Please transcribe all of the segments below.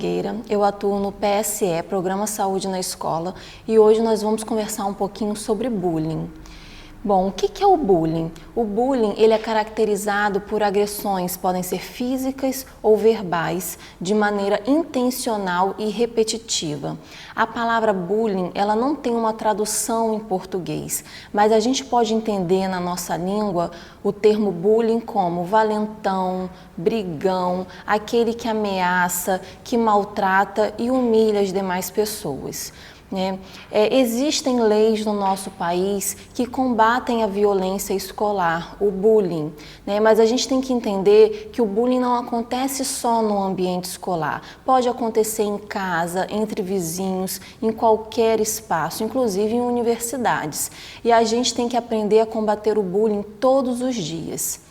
Nogueira, eu atuo no PSE, Programa Saúde na Escola, e hoje nós vamos conversar um pouquinho sobre bullying. Bom, o que é o bullying? O bullying ele é caracterizado por agressões, podem ser físicas ou verbais, de maneira intencional e repetitiva. A palavra bullying ela não tem uma tradução em português, mas a gente pode entender na nossa língua o termo bullying como valentão, brigão, aquele que ameaça, que maltrata e humilha as demais pessoas. Existem leis no nosso país que combatem a violência escolar, o bullying, mas a gente tem que entender que o bullying não acontece só no ambiente escolar, pode acontecer em casa, entre vizinhos, em qualquer espaço, inclusive em universidades. E a gente tem que aprender a combater o bullying todos os dias.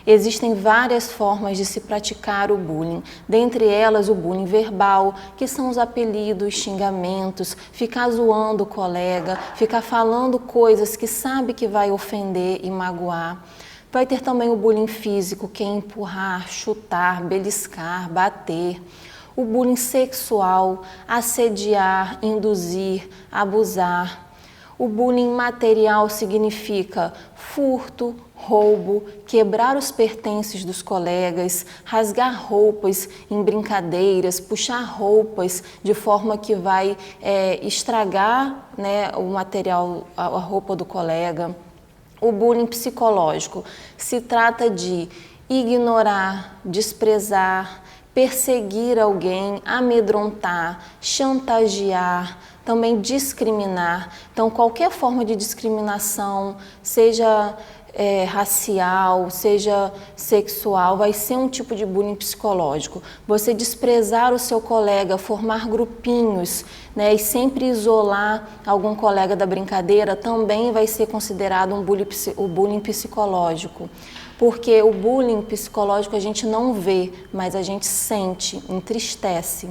Existem várias formas de se praticar o bullying, dentre elas o bullying verbal, que são os apelidos, xingamentos, ficar zoando o colega, ficar falando coisas que sabe que vai ofender e magoar. Vai ter também o bullying físico, que é empurrar, chutar, beliscar, bater. O bullying sexual, assediar, induzir, abusar. O bullying material significa furto, roubo, quebrar os pertences dos colegas, rasgar roupas em brincadeiras, puxar roupas de forma que vai estragar, o material, a roupa do colega. O bullying psicológico se trata de ignorar, desprezar, perseguir alguém, amedrontar, chantagear, também discriminar. Então, qualquer forma de discriminação, seja racial, seja sexual, vai ser um tipo de bullying psicológico. Você desprezar o seu colega, formar grupinhos, e sempre isolar algum colega da brincadeira, também vai ser considerado o bullying psicológico. Porque o bullying psicológico a gente não vê, mas a gente sente, entristece.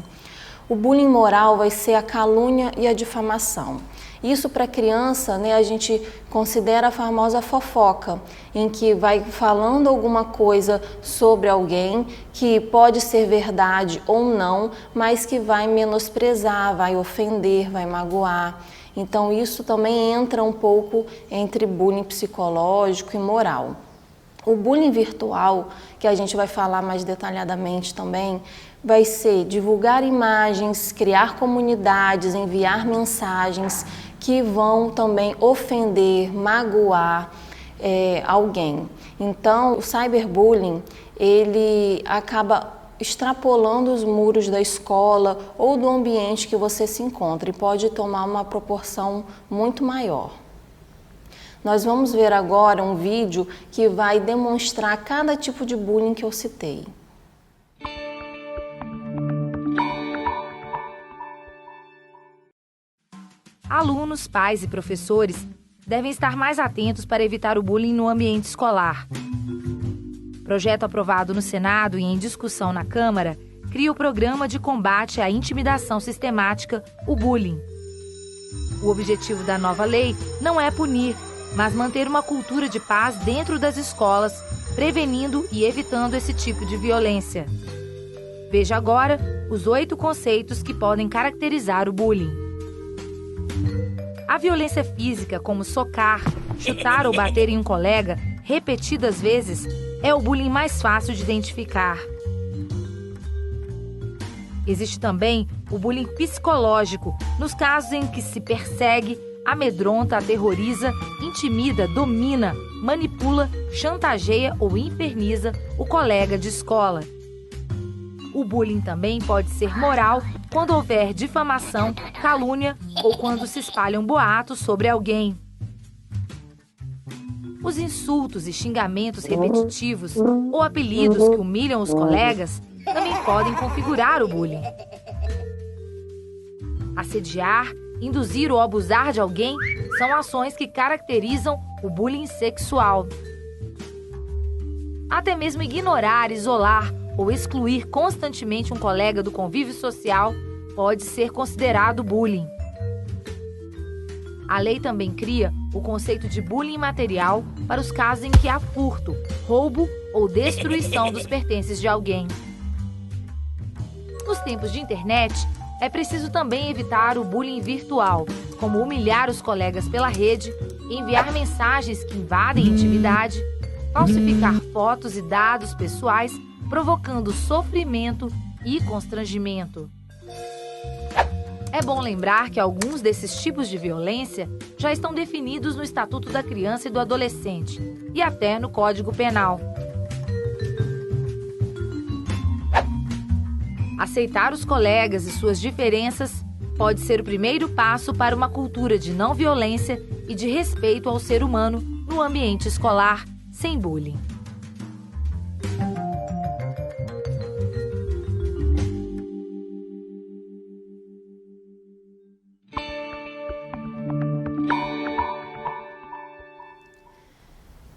O bullying moral vai ser a calúnia e a difamação. Isso para criança, a gente considera a famosa fofoca, em que vai falando alguma coisa sobre alguém que pode ser verdade ou não, mas que vai menosprezar, vai ofender, vai magoar. Então isso também entra um pouco entre bullying psicológico e moral. O bullying virtual, que a gente vai falar mais detalhadamente também, vai ser divulgar imagens, criar comunidades, enviar mensagens que vão também ofender, magoar alguém. Então, o cyberbullying, ele acaba extrapolando os muros da escola ou do ambiente que você se encontra e pode tomar uma proporção muito maior. Nós vamos ver agora um vídeo que vai demonstrar cada tipo de bullying que eu citei. Alunos, pais e professores devem estar mais atentos para evitar o bullying no ambiente escolar. Projeto aprovado no Senado e em discussão na Câmara cria o Programa de Combate à Intimidação Sistemática, o bullying. O objetivo da nova lei não é punir, mas manter uma cultura de paz dentro das escolas, prevenindo e evitando esse tipo de violência. Veja agora os 8 conceitos que podem caracterizar o bullying. A violência física, como socar, chutar ou bater em um colega repetidas vezes, é o bullying mais fácil de identificar. Existe também o bullying psicológico, nos casos em que se persegue, amedronta, aterroriza, intimida, domina, manipula, chantageia ou inferniza o colega de escola. O bullying também pode ser moral quando houver difamação, calúnia ou quando se espalham boatos sobre alguém. Os insultos e xingamentos repetitivos ou apelidos que humilham os colegas também podem configurar o bullying. Assediar, induzir ou abusar de alguém são ações que caracterizam o bullying sexual. Até mesmo ignorar, isolar ou excluir constantemente um colega do convívio social pode ser considerado bullying. A lei também cria o conceito de bullying material para os casos em que há furto, roubo ou destruição dos pertences de alguém. Nos tempos de internet, é preciso também evitar o bullying virtual, como humilhar os colegas pela rede, enviar mensagens que invadem a intimidade, falsificar fotos e dados pessoais, provocando sofrimento e constrangimento. É bom lembrar que alguns desses tipos de violência já estão definidos no Estatuto da Criança e do Adolescente e até no Código Penal. Aceitar os colegas e suas diferenças pode ser o primeiro passo para uma cultura de não violência e de respeito ao ser humano no ambiente escolar, sem bullying.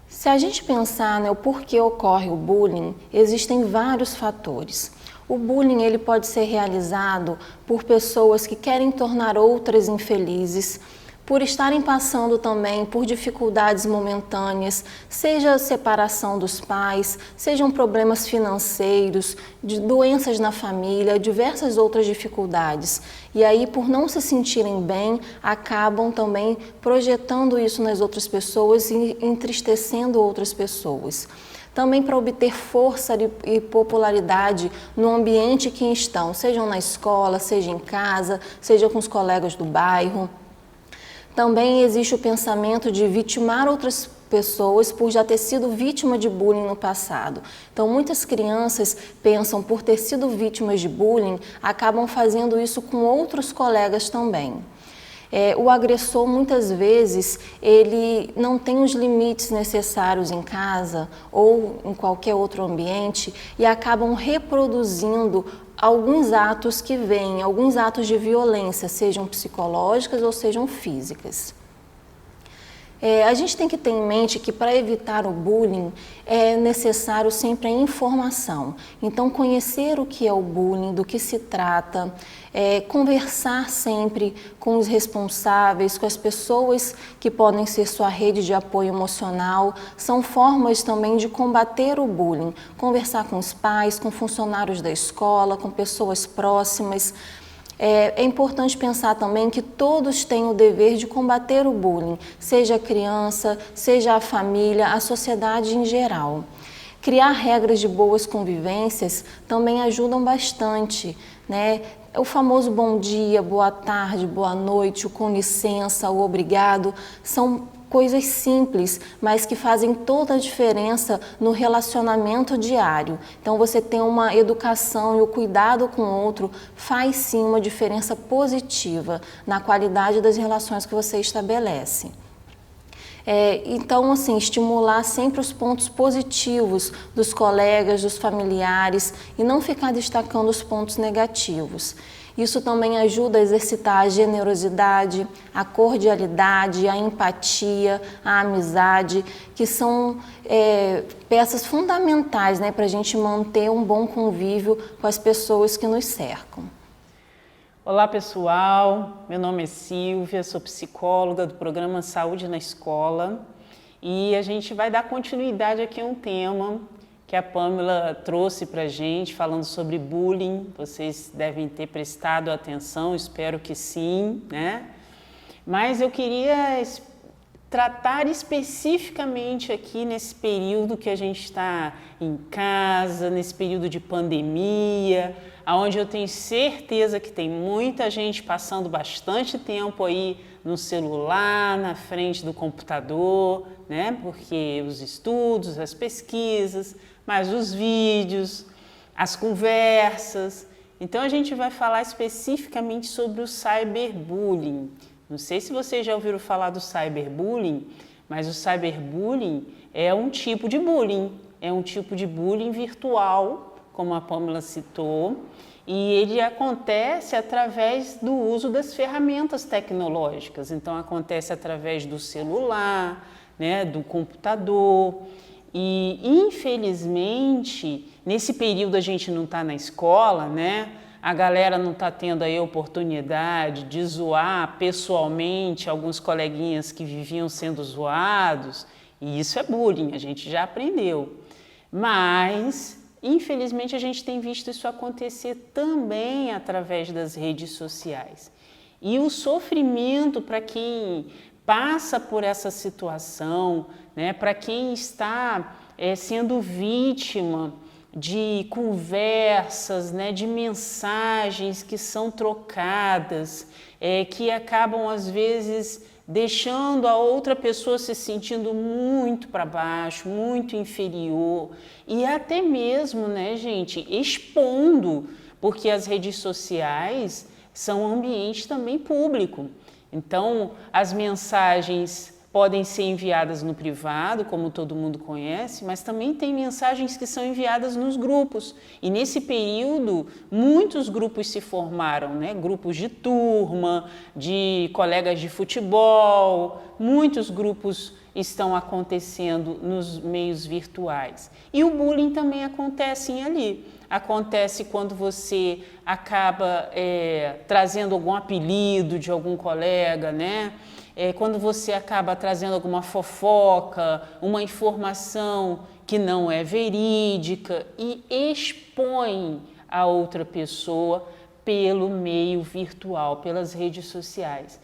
Se a gente pensar, o porquê ocorre o bullying, existem vários fatores. O bullying ele pode ser realizado por pessoas que querem tornar outras infelizes, por estarem passando também por dificuldades momentâneas, seja a separação dos pais, sejam problemas financeiros, de doenças na família, diversas outras dificuldades. E aí, por não se sentirem bem, acabam também projetando isso nas outras pessoas e entristecendo outras pessoas. Também para obter força e popularidade no ambiente que estão, sejam na escola, seja em casa, seja com os colegas do bairro. Também existe o pensamento de vitimar outras pessoas por já ter sido vítima de bullying no passado. Então, muitas crianças pensam por ter sido vítimas de bullying, acabam fazendo isso com outros colegas também. O agressor, muitas vezes, ele não tem os limites necessários em casa ou em qualquer outro ambiente e acabam reproduzindo alguns atos que vêm, alguns atos de violência, sejam psicológicas ou sejam físicas. A gente tem que ter em mente que para evitar o bullying é necessário sempre a informação. Então, conhecer o que é o bullying, do que se trata, conversar sempre com os responsáveis, com as pessoas que podem ser sua rede de apoio emocional, são formas também de combater o bullying. Conversar com os pais, com funcionários da escola, com pessoas próximas. É importante pensar também que todos têm o dever de combater o bullying, seja a criança, seja a família, a sociedade em geral. Criar regras de boas convivências também ajudam bastante, né? O famoso bom dia, boa tarde, boa noite, o com licença, o obrigado, são coisas simples, mas que fazem toda a diferença no relacionamento diário. Então, você tem uma educação e o cuidado com o outro faz sim uma diferença positiva na qualidade das relações que você estabelece. Então, assim, estimular sempre os pontos positivos dos colegas, dos familiares e não ficar destacando os pontos negativos. Isso também ajuda a exercitar a generosidade, a cordialidade, a empatia, a amizade, que são peças fundamentais, né, para a gente manter um bom convívio com as pessoas que nos cercam. Olá pessoal, meu nome é Silvia, sou psicóloga do programa Saúde na Escola e a gente vai dar continuidade aqui a um tema que a Pamela trouxe para a gente, falando sobre bullying. Vocês devem ter prestado atenção, espero que sim, né? Mas eu queria tratar especificamente aqui nesse período que a gente está em casa, nesse período de pandemia, onde eu tenho certeza que tem muita gente passando bastante tempo aí no celular, na frente do computador, né? Porque os estudos, as pesquisas, mas os vídeos, as conversas. Então a gente vai falar especificamente sobre o cyberbullying. Não sei se vocês já ouviram falar do cyberbullying, mas o cyberbullying é um tipo de bullying. É um tipo de bullying virtual, como a Pamela citou, e ele acontece através do uso das ferramentas tecnológicas. Então acontece através do celular, né, do computador. E, infelizmente, nesse período a gente não está na escola, né? A galera não está tendo aí a oportunidade de zoar pessoalmente alguns coleguinhas que viviam sendo zoados. E isso é bullying, a gente já aprendeu. Mas, infelizmente a gente tem visto isso acontecer também através das redes sociais. E o sofrimento para quem passa por essa situação, né, para quem está sendo vítima de conversas, né, de mensagens que são trocadas, que acabam às vezes deixando a outra pessoa se sentindo muito para baixo, muito inferior e até mesmo, né, gente, expondo, porque as redes sociais são um ambiente também público. Então, as mensagens podem ser enviadas no privado, como todo mundo conhece, mas também tem mensagens que são enviadas nos grupos. E nesse período, muitos grupos se formaram, né? Grupos de turma, de colegas de futebol, muitos grupos estão acontecendo nos meios virtuais. E o bullying também acontece ali. Acontece quando você acaba trazendo algum apelido de algum colega, né? Quando você acaba trazendo alguma fofoca, uma informação que não é verídica e expõe a outra pessoa pelo meio virtual, pelas redes sociais.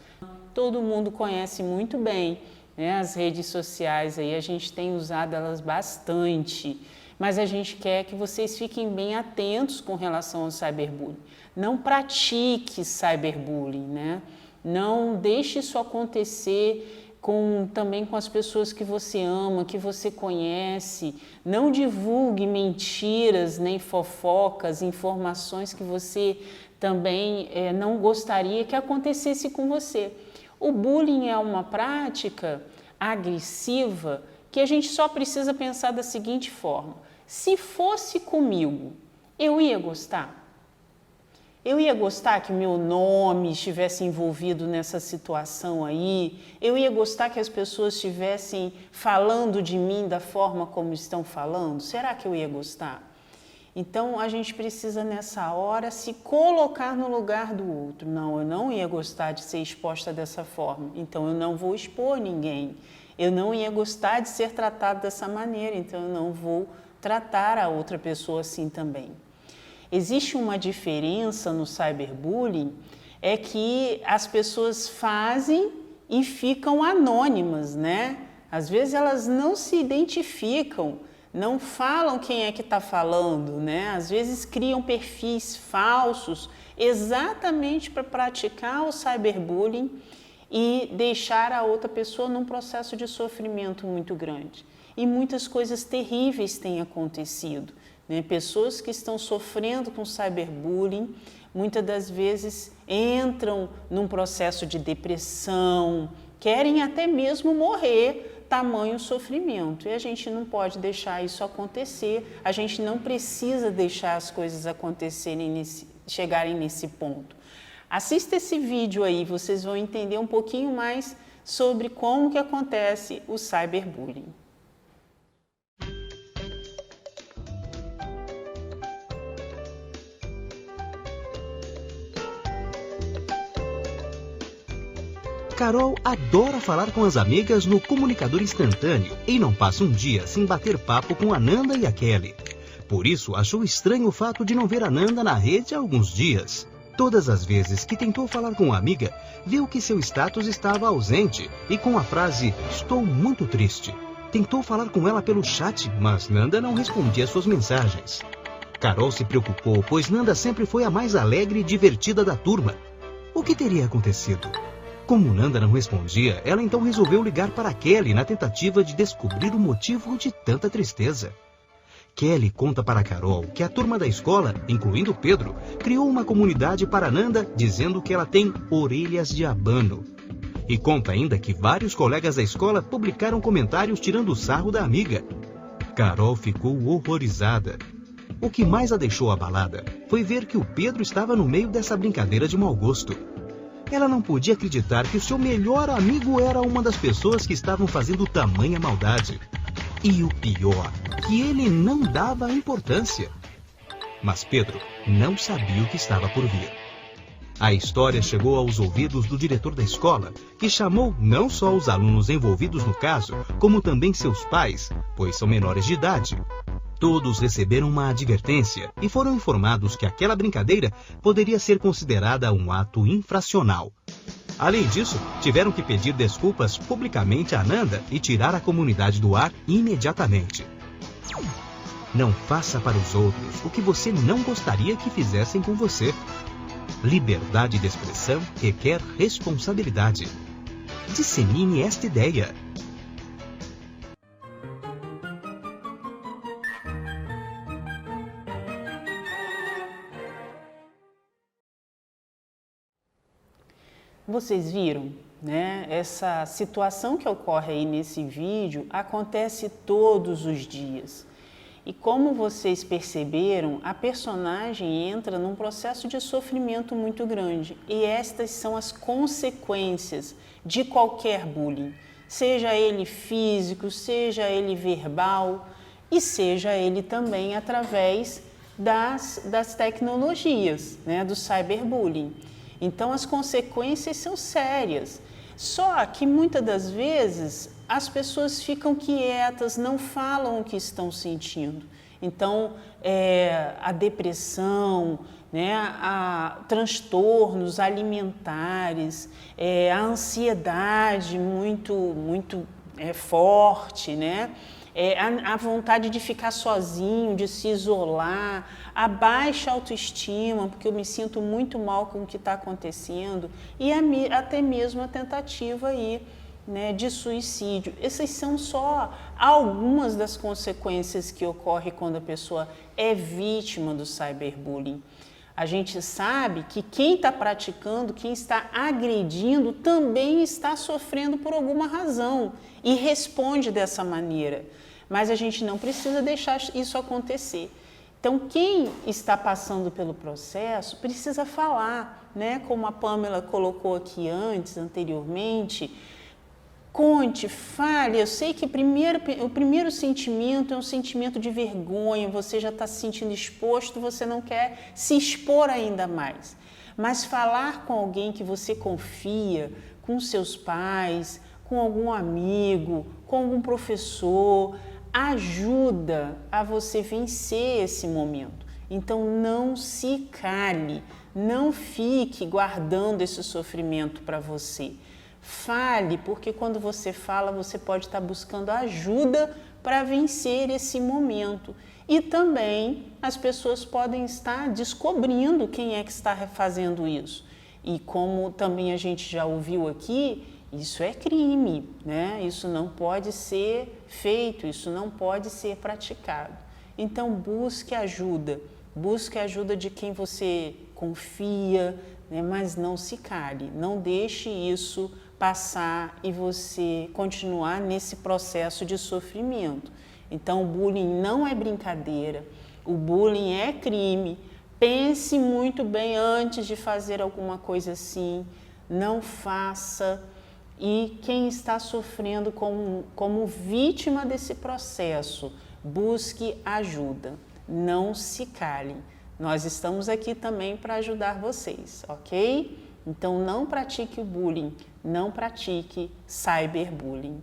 Todo mundo conhece muito bem, né, as redes sociais, aí a gente tem usado elas bastante, mas a gente quer que vocês fiquem bem atentos com relação ao cyberbullying. Não pratique cyberbullying, né? Não deixe isso acontecer também com as pessoas que você ama, que você conhece. Não divulgue mentiras, nem fofocas, informações que você também não gostaria que acontecesse com você. O bullying é uma prática agressiva que a gente só precisa pensar da seguinte forma: se fosse comigo, eu ia gostar? Eu ia gostar que meu nome estivesse envolvido nessa situação aí? Eu ia gostar que as pessoas estivessem falando de mim da forma como estão falando? Será que eu ia gostar? Então, a gente precisa, nessa hora, se colocar no lugar do outro. Não, eu não ia gostar de ser exposta dessa forma, então eu não vou expor ninguém. Eu não ia gostar de ser tratado dessa maneira, então eu não vou tratar a outra pessoa assim também. Existe uma diferença no cyberbullying, é que as pessoas fazem e ficam anônimas, né? Às vezes elas não se identificam, não falam quem é que está falando, né? Às vezes criam perfis falsos exatamente para praticar o cyberbullying e deixar a outra pessoa num processo de sofrimento muito grande. E muitas coisas terríveis têm acontecido. Pessoas que estão sofrendo com cyberbullying, muitas das vezes entram num processo de depressão, querem até mesmo morrer, tamanho sofrimento. E a gente não pode deixar isso acontecer, a gente não precisa deixar as coisas acontecerem, chegarem nesse ponto. Assista esse vídeo aí, vocês vão entender um pouquinho mais sobre como que acontece o cyberbullying. Carol adora falar com as amigas no comunicador instantâneo e não passa um dia sem bater papo com a Nanda e a Kelly. Por isso, achou estranho o fato de não ver a Nanda na rede há alguns dias. Todas as vezes que tentou falar com a amiga, viu que seu status estava ausente e com a frase "estou muito triste". Tentou falar com ela pelo chat, mas Nanda não respondia suas mensagens. Carol se preocupou, pois Nanda sempre foi a mais alegre e divertida da turma. O que teria acontecido? Como Nanda não respondia, ela então resolveu ligar para Kelly na tentativa de descobrir o motivo de tanta tristeza. Kelly conta para Carol que a turma da escola, incluindo Pedro, criou uma comunidade para Nanda dizendo que ela tem orelhas de abano. E conta ainda que vários colegas da escola publicaram comentários tirando sarro da amiga. Carol ficou horrorizada. O que mais a deixou abalada foi ver que o Pedro estava no meio dessa brincadeira de mau gosto. Ela não podia acreditar que o seu melhor amigo era uma das pessoas que estavam fazendo tamanha maldade. E o pior, que ele não dava importância. Mas Pedro não sabia o que estava por vir. A história chegou aos ouvidos do diretor da escola, que chamou não só os alunos envolvidos no caso, como também seus pais, pois são menores de idade. Todos receberam uma advertência e foram informados que aquela brincadeira poderia ser considerada um ato infracional. Além disso, tiveram que pedir desculpas publicamente a Ananda e tirar a comunidade do ar imediatamente. Não faça para os outros o que você não gostaria que fizessem com você. Liberdade de expressão requer responsabilidade. Dissemine esta ideia. Vocês viram, né? Essa situação que ocorre aí nesse vídeo acontece todos os dias. E como vocês perceberam, a personagem entra num processo de sofrimento muito grande. E estas são as consequências de qualquer bullying, seja ele físico, seja ele verbal e seja ele também através das tecnologias, né? Do cyberbullying. Então, as consequências são sérias. Só que muitas das vezes as pessoas ficam quietas, não falam o que estão sentindo. Então, a depressão, né, transtornos alimentares, a ansiedade muito forte, né? A vontade de ficar sozinho, de se isolar, a baixa autoestima, porque eu me sinto muito mal com o que está acontecendo, e até mesmo a tentativa aí, né, de suicídio. Essas são só algumas das consequências que ocorrem quando a pessoa é vítima do cyberbullying. A gente sabe que quem está praticando, quem está agredindo, também está sofrendo por alguma razão e responde dessa maneira. Mas a gente não precisa deixar isso acontecer. Então, quem está passando pelo processo precisa falar, né? Como a Pamela colocou aqui anteriormente, conte, fale. Eu sei que o primeiro sentimento é um sentimento de vergonha, você já está se sentindo exposto, você não quer se expor ainda mais. Mas falar com alguém que você confia, com seus pais, com algum amigo, com algum professor, ajuda a você vencer esse momento. Então, não se cale, não fique guardando esse sofrimento para você. Fale, porque quando você fala, você pode estar buscando ajuda para vencer esse momento. E também as pessoas podem estar descobrindo quem é que está fazendo isso. E como também a gente já ouviu aqui, isso é crime, né? Isso não pode ser feito, isso não pode ser praticado. Então busque ajuda de quem você confia, né? Mas não se cale, não deixe isso passar e você continuar nesse processo de sofrimento. Então o bullying não é brincadeira, o bullying é crime. Pense muito bem antes de fazer alguma coisa assim, não faça. E quem está sofrendo como vítima desse processo, busque ajuda, não se cale. Nós estamos aqui também para ajudar vocês, ok? Então não pratique o bullying, não pratique cyberbullying.